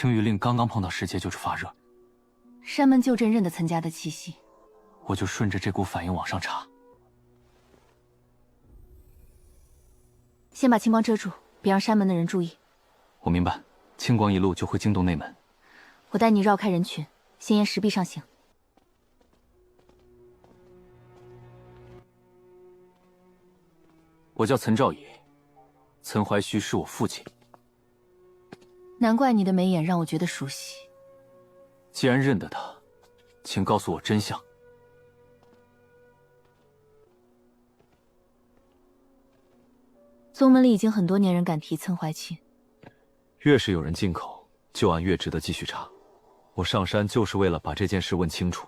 青玉令刚刚碰到石阶就是发热，山门旧镇认得岑家的气息，我就顺着这股反应往上查。先把青光遮住，别让山门的人注意。我明白，青光一路就会惊动内门。我带你绕开人群，先沿石壁上行。我叫岑兆野，岑怀虚是我父亲。难怪你的眉眼让我觉得熟悉。既然认得他，请告诉我真相。宗门里已经很多年人敢提岑怀庆，越是有人进口，旧案越值得继续查。我上山就是为了把这件事问清楚。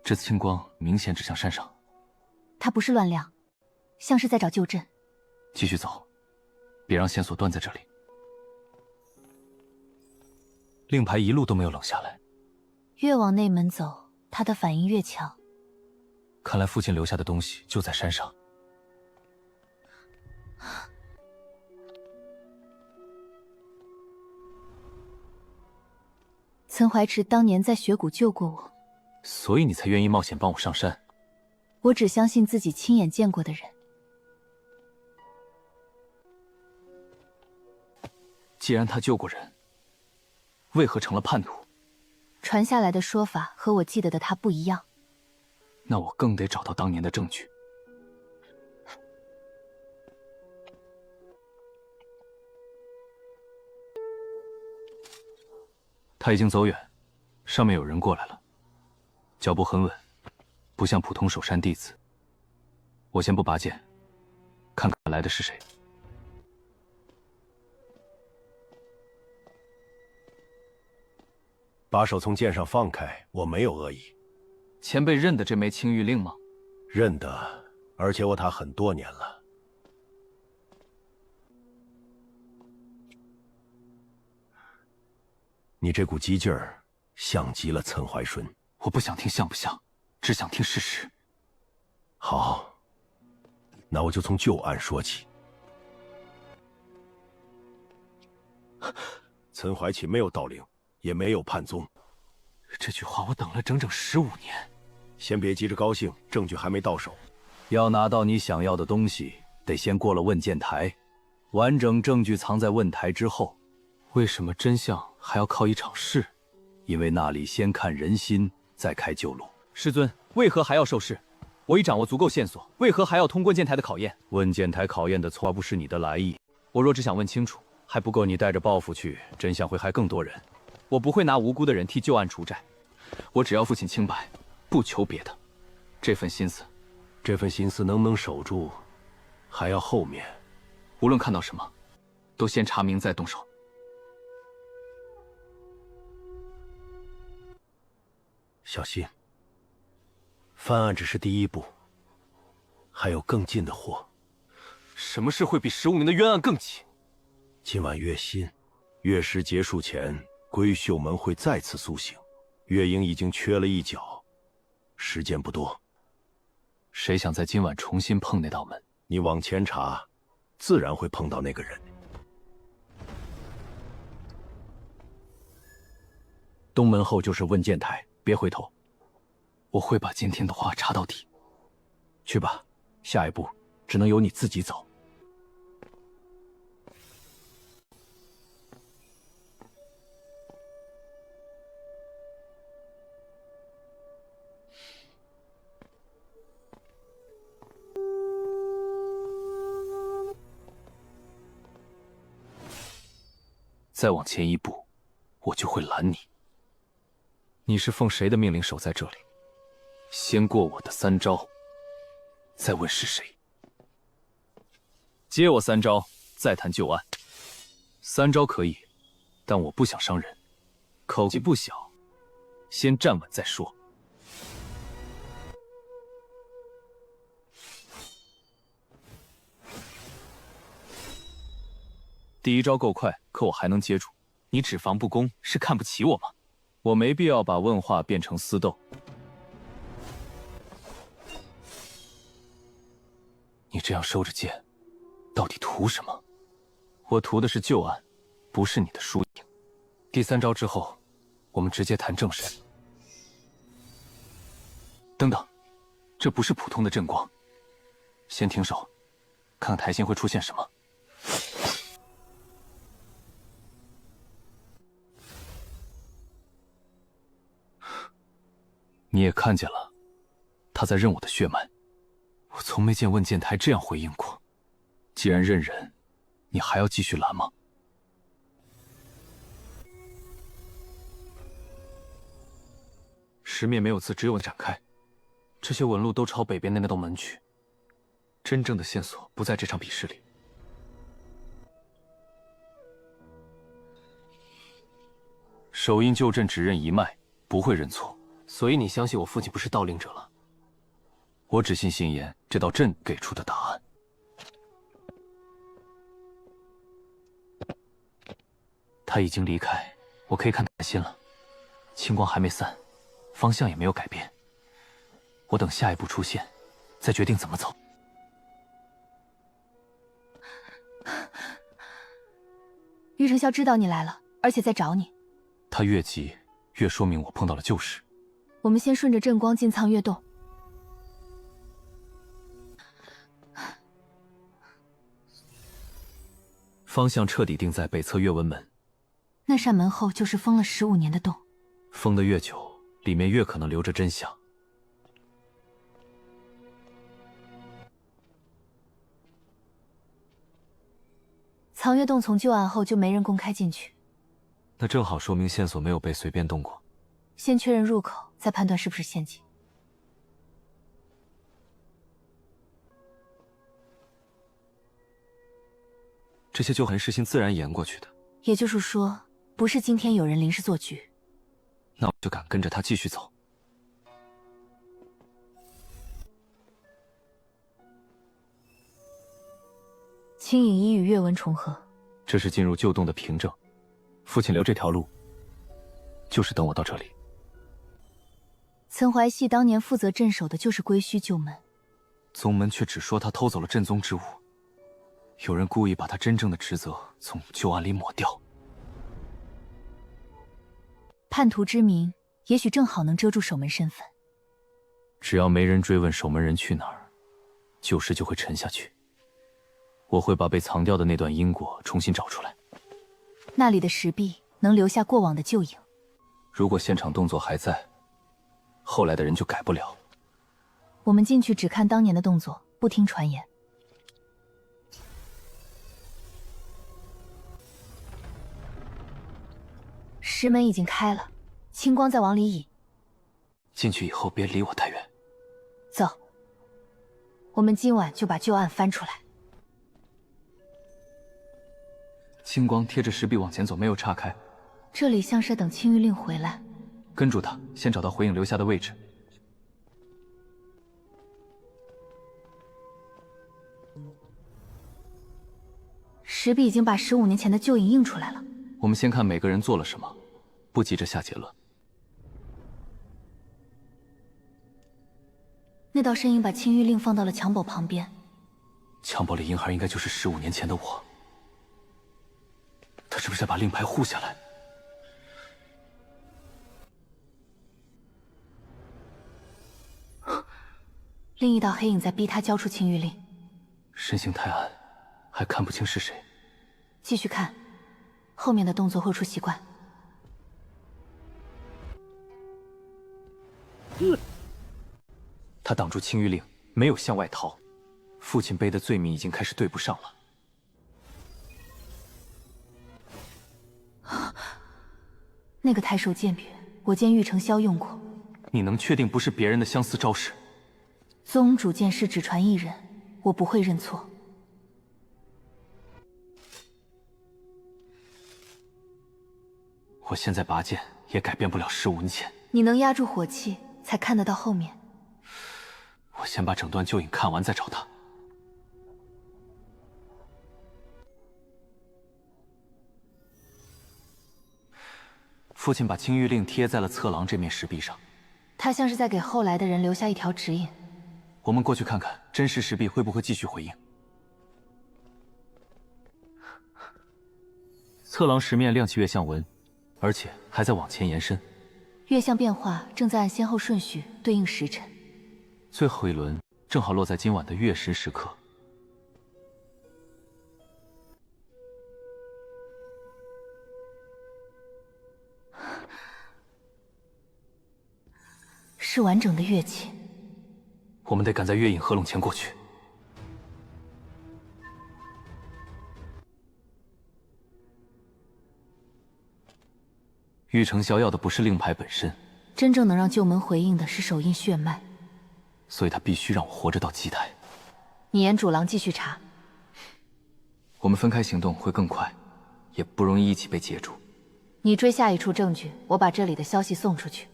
这次青光明显指向山上，他不是乱亮，像是在找旧镇。继续走，别让线索断在这里。令牌一路都没有冷下来，越往内门走，他的反应越强。看来父亲留下的东西就在山上。岑怀池当年在雪谷救过我，所以你才愿意冒险帮我上山。我只相信自己亲眼见过的人。既然他救过人，为何成了叛徒？传下来的说法和我记得的他不一样。那我更得找到当年的证据。他已经走远，上面有人过来了，脚步很稳，不像普通守山弟子。我先不拔剑，看看来的是谁。把手从剑上放开，我没有恶意。前辈认得这枚青玉令吗？认得，而且我他很多年了。你这股激劲儿，像极了岑怀顺。我不想听像不像，只想听事实。好，那我就从旧案说起。岑怀启没有盗陵，也没有叛宗。这句话我等了整整15年。先别急着高兴，证据还没到手。要拿到你想要的东西，得先过了问剑台，完整证据藏在问台之后。为什么真相还要靠一场试？因为那里先看人心，再开旧路。师尊，为何还要受试？我已掌握足够线索，为何还要通过剑台的考验？问剑台考验的从而不是你的来意。我若只想问清楚，还不够你带着报复去，真相会害更多人。我不会拿无辜的人替旧案除债，我只要父亲清白，不求别的。这份心思能不能守住，还要后面。无论看到什么，都先查明再动手。小心，翻案只是第一步，还有更近的货。什么事会比15年的冤案更急？今晚月薪，月食结束前，闺秀门会再次苏醒。月英已经缺了一角，时间不多。谁想在今晚重新碰那道门？你往前查，自然会碰到那个人。东门后就是问剑台，别回头。我会把今天的话查到底。去吧，下一步只能由你自己走。再往前一步，我就会拦你。你是奉谁的命令守在这里？先过我的3招，再问是谁。接我3招，再谈旧案。3招可以，但我不想伤人，口气不小，先站稳再说。第1招够快，可我还能接住。你只防不攻，是看不起我吗？我没必要把问话变成私斗。你这样收着剑，到底图什么？我图的是旧案，不是你的输赢。第3招之后，我们直接谈正事。等等，这不是普通的阵光。先停手，看看台线会出现什么。你也看见了，他在认我的血脉。我从没见问剑台这样回应过。既然认人，你还要继续拦吗？石面没有字，只有展开。这些纹路都朝北边的那道门去。真正的线索不在这场比试里。手印旧阵只认一脉，不会认错。所以你相信我父亲不是盗灵者了？我只信信言这道阵给出的答案。他已经离开，我可以看台心了。青光还没散，方向也没有改变。我等下一步出现，再决定怎么走。玉成霄知道你来了，而且在找你。他越急，越说明我碰到了旧事。我们先顺着阵光进苍月洞。方向彻底定在北侧月纹门。那扇门后就是封了15年的洞。封得越久，里面越可能留着真相。苍月洞从旧案后就没人公开进去，那正好说明线索没有被随便动过。先确认入口，再判断是不是陷阱。这些旧痕是新自然延过去的。也就是说，不是今天有人临时做局。那我就敢跟着他继续走。青影衣与月纹重合，这是进入旧洞的凭证。父亲留这条路，就是等我到这里。岑怀系当年负责镇守的就是归墟旧门，宗门却只说他偷走了镇宗之物，有人故意把他真正的职责从旧案里抹掉。叛徒之名，也许正好能遮住守门身份。只要没人追问守门人去哪儿，旧事就会沉下去。我会把被藏掉的那段因果重新找出来。那里的石壁能留下过往的旧影。如果现场动作还在，后来的人就改不了。我们进去只看当年的动作，不听传言。石门已经开了，青光在往里引。进去以后别离我太远。走，我们今晚就把旧案翻出来。青光贴着石壁往前走，没有岔开。这里像是等青玉令回来。跟住他，先找到回影留下的位置。石壁已经把15年前的旧影印出来了。我们先看每个人做了什么，不急着下结论。那道身影把青玉令放到了襁褓旁边。襁褓里婴孩应该就是15年前的我。他是不是在把令牌护下来？另一道黑影在逼他交出青玉令。身形太暗，还看不清是谁。继续看，后面的动作会出习惯。他挡住青玉令，没有向外逃。父亲背的罪名已经开始对不上了。那个抬手剑柄，我见玉成霄用过。你能确定不是别人的相似招式？宗主剑士只传一人，我不会认错。我现在拔剑也改变不了15年前。你能压住火气，才看得到后面。我先把整段旧影看完再找他。父亲把青玉令贴在了侧廊这面石壁上，他像是在给后来的人留下一条指引。我们过去看看真实石壁会不会继续回应。侧廊石面亮起月相纹，而且还在往前延伸。月相变化正在按先后顺序对应时辰，最后一轮正好落在今晚的月食时刻。是完整的月期。我们得赶在月影合拢前过去。玉成霄要的不是令牌本身，真正能让旧门回应的是手印血脉，所以他必须让我活着到祭台。你沿主廊继续查。我们分开行动会更快，也不容易一起被截住。你追下一处证据，我把这里的消息送出去。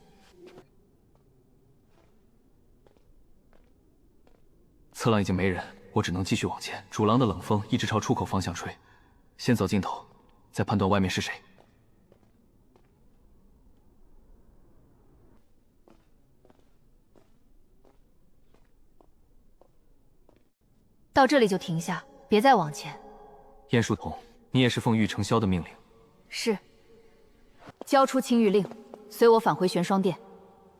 侧廊已经没人，我只能继续往前。主廊的冷风一直朝出口方向吹，先走尽头，再判断外面是谁。到这里就停下，别再往前。燕书童，你也是奉玉成霄的命令。是。交出青玉令，随我返回玄霜殿。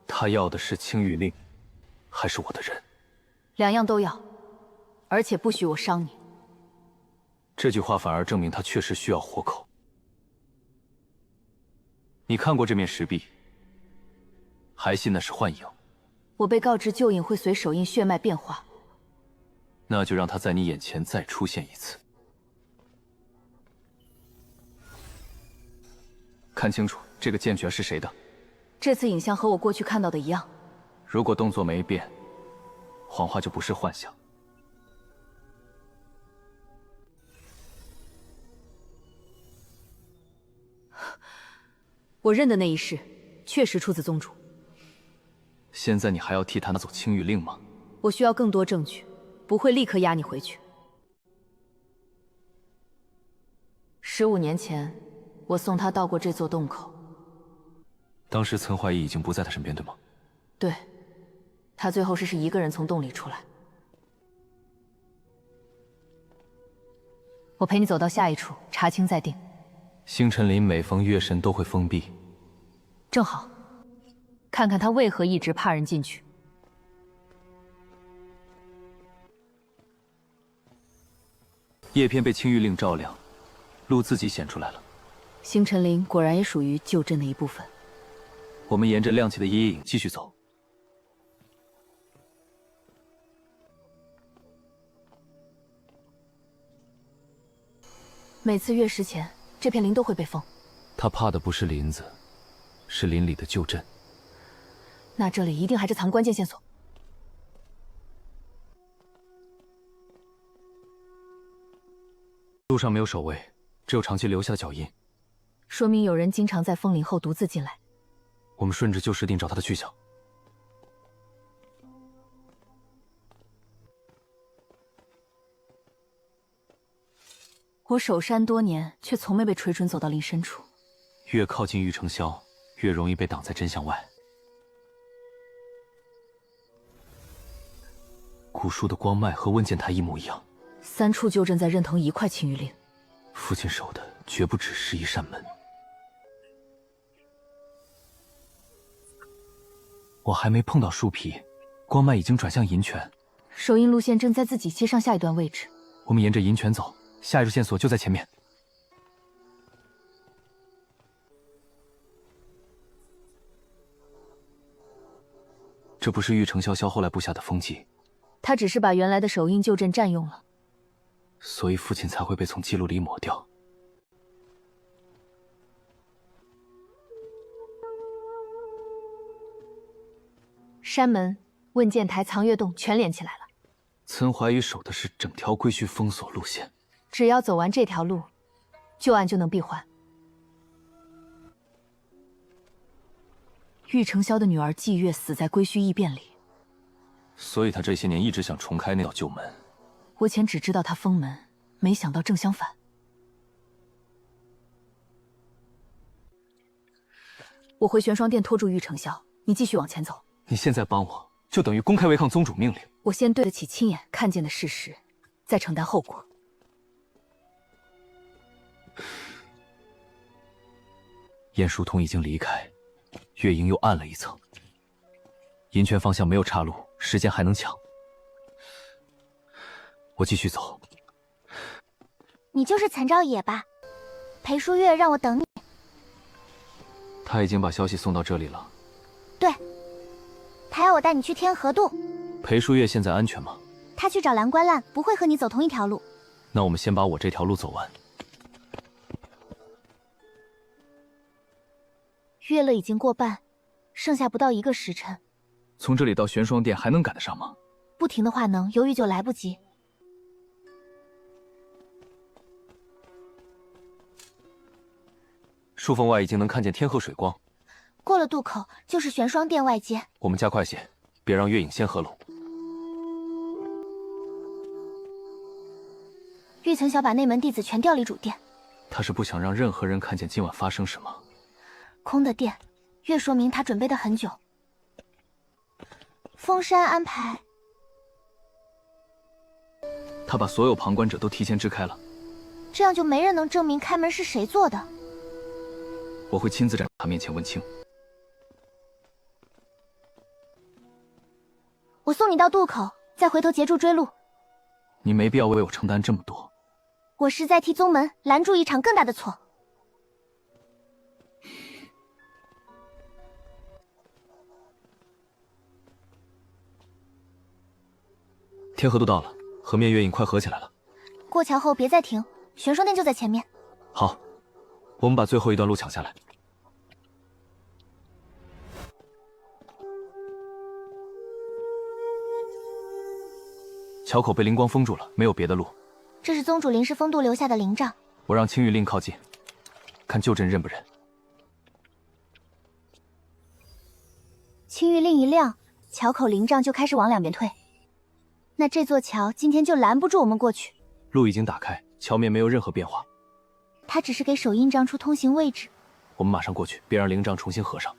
他要的是青玉令，还是我的人？两样都要，而且不许我伤你。这句话反而证明他确实需要活口。你看过这面石壁，还信那是幻影？我被告知旧影会随手印血脉变化。那就让他在你眼前再出现一次。看清楚，这个剑诀是谁的？这次影像和我过去看到的一样。如果动作没变，谎话就不是幻想。我认的那一世，确实出自宗主。现在你还要替他拿走青玉令吗？我需要更多证据。不会立刻押你回去。15年前，我送他到过这座洞口。当时岑怀义已经不在他身边，对吗？对，他最后是一个人从洞里出来。我陪你走到下一处，查清再定。星辰林每逢月神都会封闭，正好，看看他为何一直怕人进去。叶片被青玉令照亮，路自己显出来了。星辰林果然也属于旧镇的一部分。我们沿着亮起的夜影继续走。每次月食前，这片林都会被封。他怕的不是林子，是林里的旧镇。那这里一定还是藏关键线索。路上没有守卫，只有长期留下的脚印，说明有人经常在封林后独自进来。我们顺着旧石定找他的去向。我守山多年，却从没被锤准走到林深处。越靠近玉成霄，越容易被挡在真相外。古树的光脉和问剑台一模一样。3处旧镇在认同一块青玉令。父亲守的绝不只是一扇门。我还没碰到树皮，光脉已经转向银泉。手印路线正在自己接上下一段位置。我们沿着银泉走，下一处线索就在前面。这不是玉成潇潇后来布下的封记，他只是把原来的手印旧镇占用了。所以父亲才会被从记录里抹掉。山门、问剑台、藏月洞全连起来了。岑怀宇守的是整条归墟封锁路线，只要走完这条路，旧案就能闭环。玉成霄的女儿季月死在归墟异变里，所以他这些年一直想重开那道旧门。我前只知道他封门，没想到正相反。我回玄霜殿拖住玉成霄，你继续往前走。你现在帮我，就等于公开违抗宗主命令。我先对得起亲眼看见的事实，再承担后果。晏殊通已经离开，月影又暗了一层。银泉方向没有岔路，时间还能抢。我继续走。你就是残昭野吧？裴书月让我等你。他已经把消息送到这里了。对，他要我带你去天河渡。裴书月现在安全吗？他去找蓝关烂，不会和你走同一条路。那我们先把我这条路走完。月了已经过半，剩下不到1个时辰。从这里到玄霜殿还能赶得上吗？不停的话能，犹豫就来不及。树缝外已经能看见天河水光，过了渡口就是玄霜殿外街。我们加快些，别让月影先合拢。玉曾想把内门弟子全调离主殿，他是不想让任何人看见今晚发生什么。空的殿，越说明他准备的很久。封山安排，他把所有旁观者都提前支开了，这样就没人能证明开门是谁做的。我会亲自站他面前问清。我送你到渡口，再回头截住追路。你没必要为我承担这么多。我是在替宗门拦住一场更大的错。天河渡到了，河面月影快合起来了。过桥后别再停，玄霜殿就在前面。好，我们把最后一段路抢下来。桥口被灵光封住了，没有别的路。这是宗主临时封渡留下的灵杖。我让青玉令靠近，看旧阵认不认。青玉令一亮，桥口灵杖就开始往两边退。那这座桥今天就拦不住我们过去。路已经打开，桥面没有任何变化。他只是给手印章出通行位置。我们马上过去，别让灵杖重新合上。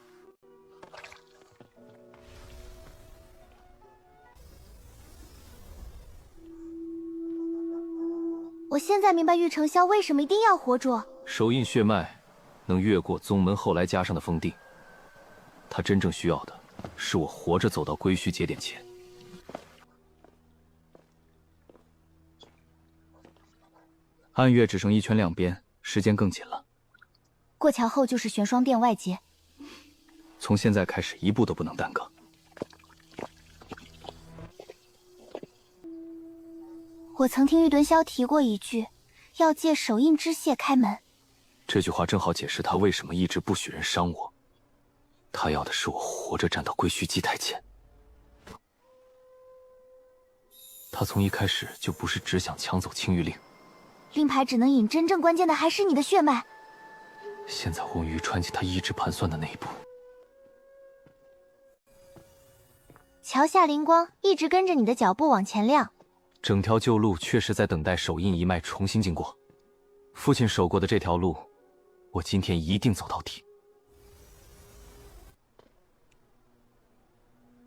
我现在明白玉成霄为什么一定要活捉。手印血脉能越过宗门后来加上的封地，他真正需要的是我活着走到归墟节点前。暗月只剩一圈两边，时间更紧了。过桥后就是玄霜殿外街，从现在开始一步都不能耽搁。我曾听玉敦霄提过一句，要借手印之血开门。这句话正好解释他为什么一直不许人伤我。他要的是我活着站到归墟祭台前。他从一开始就不是只想抢走青玉令。令牌只能引，真正关键的还是你的血脉。现在我欲穿进他一直盘算的那一步。桥下灵光一直跟着你的脚步往前亮。整条旧路确实在等待手印一脉重新经过。父亲守过的这条路，我今天一定走到底。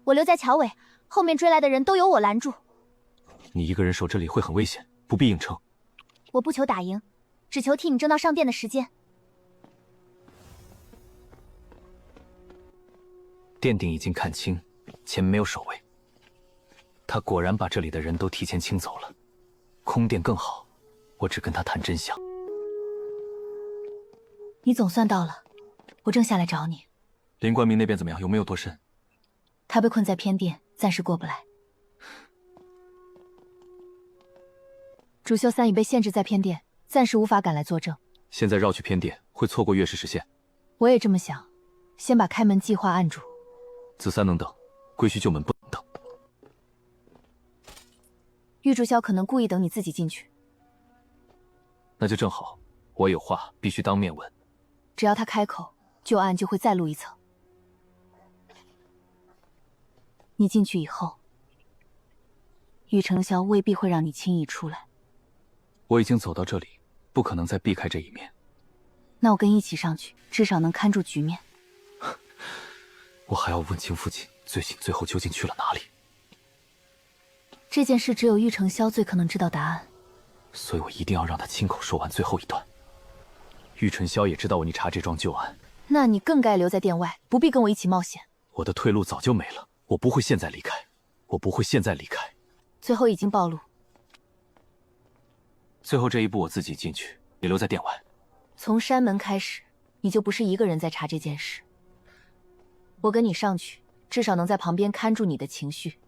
我留在桥尾，后面追来的人都由我拦住。你一个人守这里会很危险，不必硬撑。我不求打赢，只求替你争到上殿的时间。殿顶已经看清，前面没有守卫。他果然把这里的人都提前清走了。空殿更好，我只跟他谈真相。你总算到了，我正下来找你。林冠明那边怎么样？有没有脱身？他被困在偏殿，暂时过不来。主修三已被限制在偏殿，暂时无法赶来作证。现在绕去偏殿，会错过月氏视线。我也这么想，先把开门计划按住。子三能等，归墟旧门不能等。玉竹霄可能故意等你自己进去。那就正好，我有话必须当面问。只要他开口，旧案就会再录一层。你进去以后，玉成霄未必会让你轻易出来。我已经走到这里，不可能再避开这一面。那我跟一起上去，至少能看住局面。我还要问清父亲最后究竟去了哪里。这件事只有玉成霄最可能知道答案，所以我一定要让他亲口说完最后一段。玉成霄也知道我查这桩旧案，那你更该留在殿外，不必跟我一起冒险。我的退路早就没了，我不会现在离开，我不会现在离开。最后已经暴露，最后这一步我自己进去，你留在殿外。从山门开始，你就不是一个人在查这件事。我跟你上去，至少能在旁边看住你的情绪。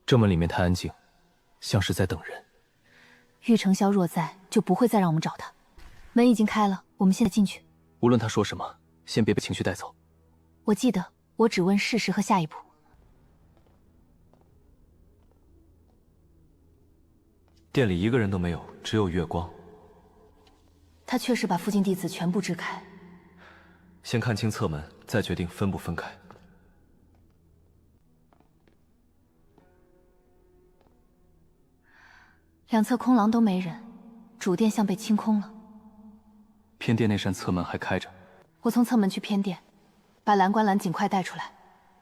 正门里面太安静，像是在等人。玉成霄若在，就不会再让我们找他。门已经开了，我们现在进去。无论他说什么，先别被情绪带走。我记得，我只问事实和下一步。店里一个人都没有，只有月光。他确实把附近弟子全部支开。先看清侧门，再决定分不分开。两侧空廊都没人，主殿像被清空了。偏殿那扇侧门还开着。我从侧门去偏殿，把蓝关澜尽快带出来。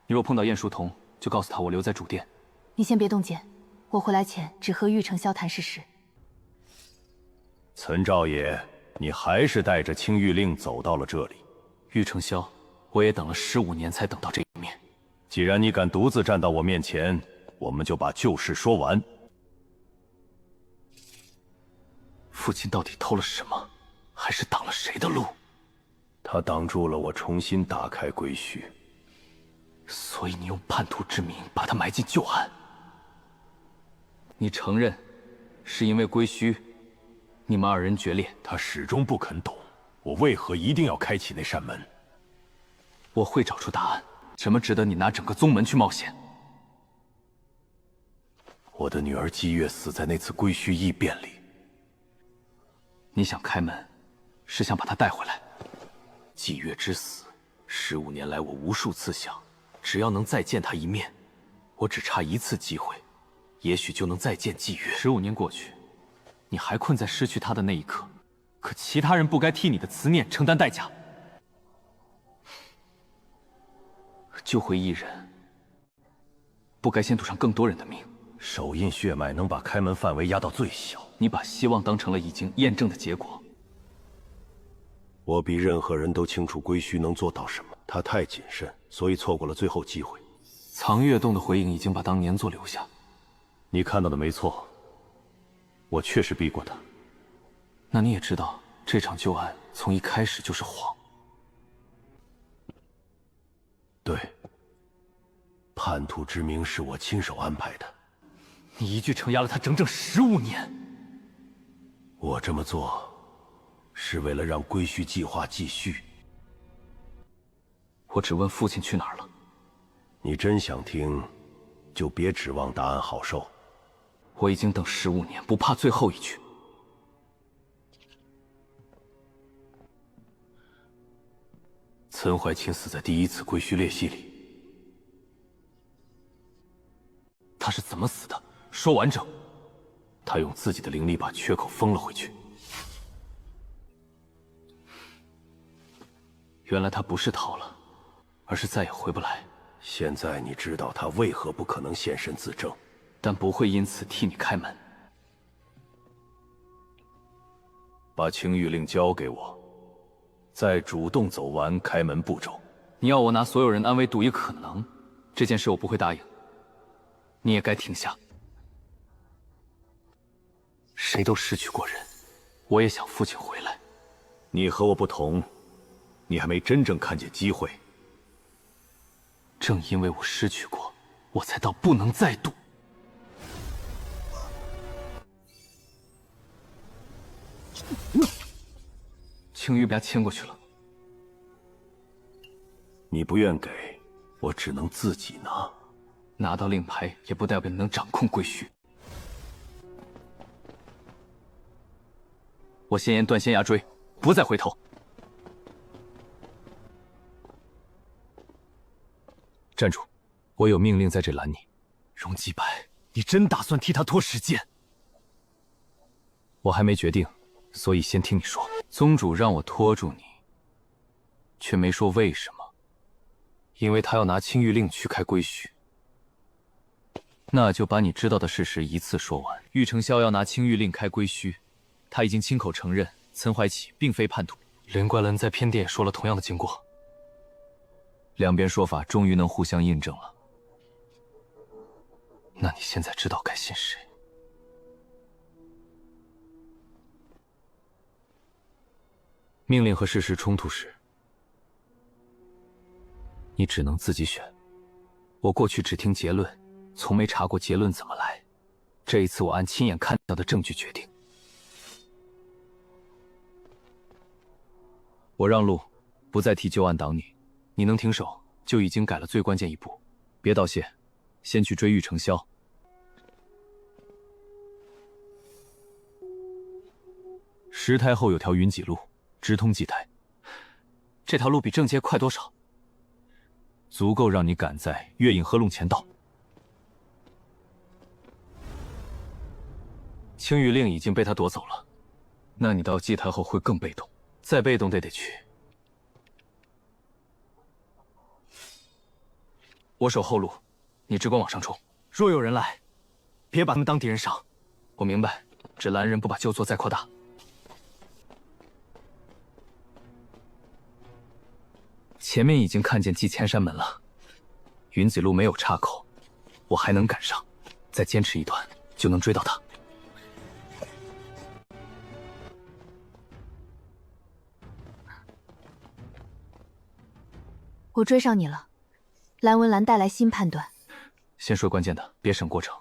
你若碰到晏殊同，就告诉他我留在主殿。你先别动剑，我回来前只和玉成霄谈事实。岑少爷，你还是带着青玉令走到了这里。玉成霄，我也等了15年才等到这一面。既然你敢独自站到我面前，我们就把旧事说完。父亲到底偷了什么，还是挡了谁的路？他挡住了我重新打开归墟，所以你用叛徒之名把他埋进旧案。你承认，是因为归墟，你们二人决裂。他始终不肯懂，我为何一定要开启那扇门。我会找出答案，什么值得你拿整个宗门去冒险？我的女儿姬月死在那次归墟异变里。你想开门，是想把她带回来。季月之死，15年来我无数次想，只要能再见她一面，我只差一次机会，也许就能再见季月。15年过去，你还困在失去她的那一刻，可其他人不该替你的慈念承担代价。救回一人，不该先赌上更多人的命。手印血脉能把开门范围压到最小。你把希望当成了已经验证的结果。我比任何人都清楚归墟能做到什么。他太谨慎，所以错过了最后机会。藏月洞的回应已经把当年作留下。你看到的没错，我确实逼过他。那你也知道，这场旧案从一开始就是谎。对，叛徒之名是我亲手安排的。你一句承压了他整整15年。我这么做，是为了让归墟计划继续。我只问父亲去哪儿了。你真想听，就别指望答案好受。我已经等15年，不怕最后一句。岑怀清死在第一次归墟裂隙里。他是怎么死的？说完整。他用自己的灵力把缺口封了回去。原来他不是逃了，而是再也回不来。现在你知道他为何不可能现身自证，但不会因此替你开门。把青玉令交给我，再主动走完开门步骤。你要我拿所有人安危赌一可能，这件事我不会答应。你也该停下。谁都失去过人，我也想父亲回来。你和我不同，你还没真正看见机会。正因为我失去过，我才道不能再赌。青玉被他牵过去了。你不愿给，我只能自己拿。拿到令牌也不代表能掌控归墟。我先言断仙崖追，不再回头。站住！我有命令在这拦你。荣继白，你真打算替他拖时间？我还没决定，所以先听你说。宗主让我拖住你，却没说为什么。因为他要拿青玉令去开归墟。那就把你知道的事实一次说完。玉成霄要拿青玉令开归墟，他已经亲口承认岑怀启并非叛徒。林怪人在偏殿也说了同样的经过，两边说法终于能互相印证了。那你现在知道该信谁？命令和事实冲突时，你只能自己选。我过去只听结论，从没查过结论怎么来。这一次我按亲眼看到的证据决定。我让路，不再提旧案挡你。你能停手，就已经改了最关键一步。别道谢，先去追玉成霄。石台后有条云脊路，直通祭台。这条路比正街快多少？足够让你赶在月影合拢前到。青玉令已经被他夺走了，那你到祭台后会更被动，再被动得去。我守后路，你只管往上冲。若有人来，别把他们当敌人伤。我明白，这蓝人不把旧作再扩大。前面已经看见祭千山门了，云子路没有岔口，我还能赶上，再坚持一段就能追到他。我追上你了，蓝文兰带来新判断。先说关键的，别省过程。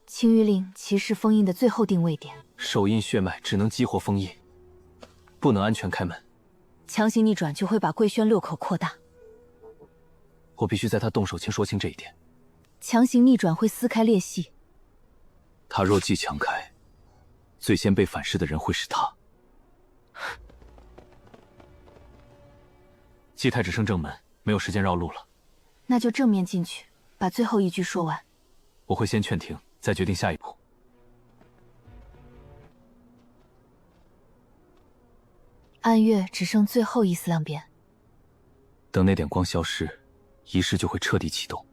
青玉令其实封印的最后定位点，手印血脉只能激活封印，不能安全开门。强行逆转就会把贵轩路口扩大。我必须在他动手前说清这一点。强行逆转会撕开裂隙，他若既强开，最先被反噬的人会是他。祭台只剩正门，没有时间绕路了。那就正面进去，把最后一句说完。我会先劝停，再决定下一步。暗月只剩最后一丝量变，等那点光消失，仪式就会彻底启动。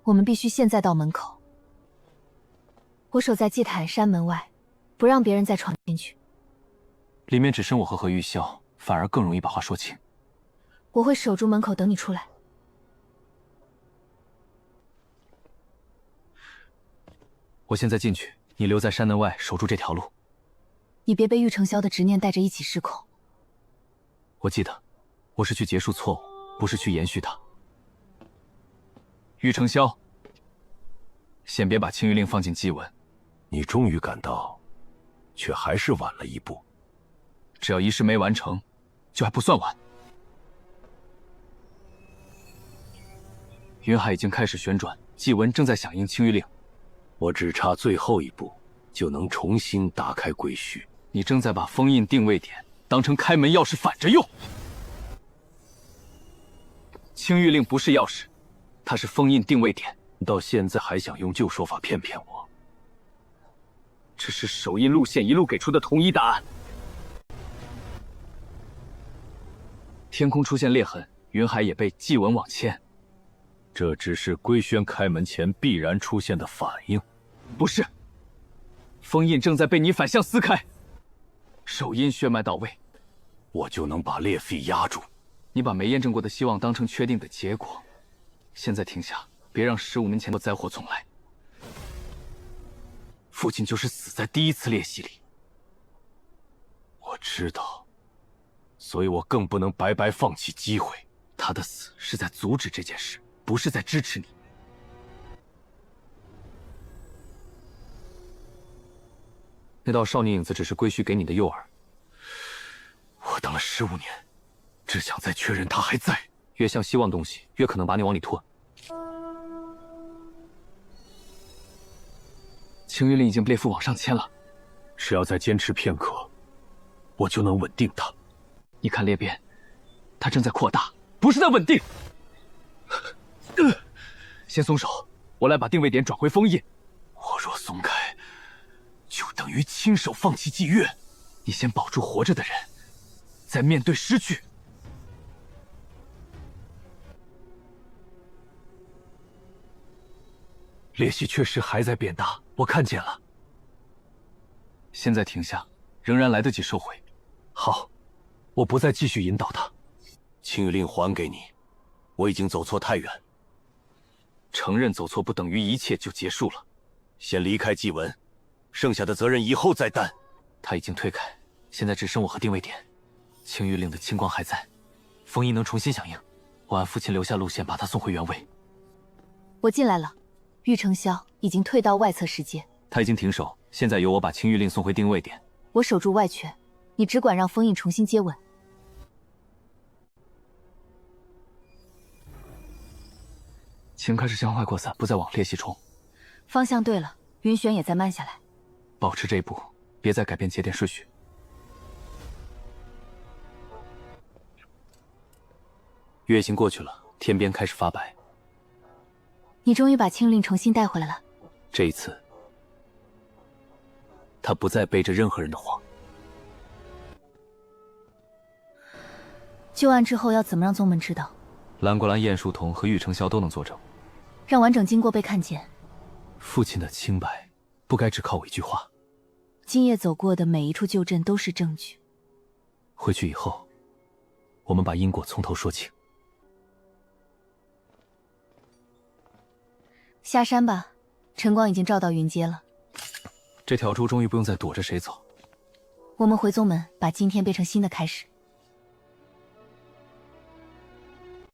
我们必须现在到门口。我守在祭坛山门外，不让别人再闯进去。里面只剩我和何玉霄，反而更容易把话说清。我会守住门口等你出来。我现在进去，你留在山门外守住这条路。你别被玉成霄的执念带着一起失控。我记得，我是去结束错误，不是去延续它。玉成霄，先别把青玉令放进祭文。你终于赶到，却还是晚了一步。只要仪式没完成，就还不算晚。云海已经开始旋转，祭文正在响应青玉令。我只差最后一步，就能重新打开鬼墟。你正在把封印定位点当成开门钥匙反着用。青玉令不是钥匙，它是封印定位点。到现在还想用旧说法骗骗我？这是手印路线一路给出的统一答案。天空出现裂痕，云海也被祭文网牵。这只是归轩开门前必然出现的反应。不是，封印正在被你反向撕开。手印血脉到位，我就能把烈妃压住。你把没验证过的希望当成确定的结果，现在停下，别让15年前的灾祸重来。父亲就是死在第一次裂隙里。我知道，所以我更不能白白放弃机会。他的死是在阻止这件事，不是在支持你。那道少女影子只是归墟给你的诱饵。我等了15年，只想再确认他还在。越向希望东西，越可能把你往里拖。青玉令已经被烈父往上牵了，只要再坚持片刻，我就能稳定他。你看裂变，它正在扩大，不是在稳定。先松手，我来把定位点转回封印。我若松开，就等于亲手放弃祭月。你先保住活着的人，再面对失去。裂隙确实还在变大，我看见了。现在停下，仍然来得及收回。好，我不再继续引导他。青玉令还给你，我已经走错太远。承认走错不等于一切就结束了。先离开祭文，剩下的责任以后再担。他已经退开，现在只剩我和定位点。青玉令的青光还在，封印能重新响应。我按父亲留下路线把他送回原位。我进来了，玉成霄已经退到外侧世界。他已经停手，现在由我把青玉令送回定位点。我守住外圈，你只管让封印重新接吻。请开始向外扩散，不再往裂隙冲。方向对了，云璇也再慢下来。保持这一步，别再改变节点顺序。月星过去了，天边开始发白。你终于把青令重新带回来了。这一次，他不再背着任何人的谎。旧案之后要怎么让宗门知道？蓝果兰、晏树桐和玉成霄都能作证，让完整经过被看见。父亲的清白不该只靠我一句话。今夜走过的每一处旧镇都是证据。回去以后，我们把因果从头说清。下山吧，晨光已经照到云阶了。这条猪终于不用再躲着谁走。我们回宗门，把今天变成新的开始。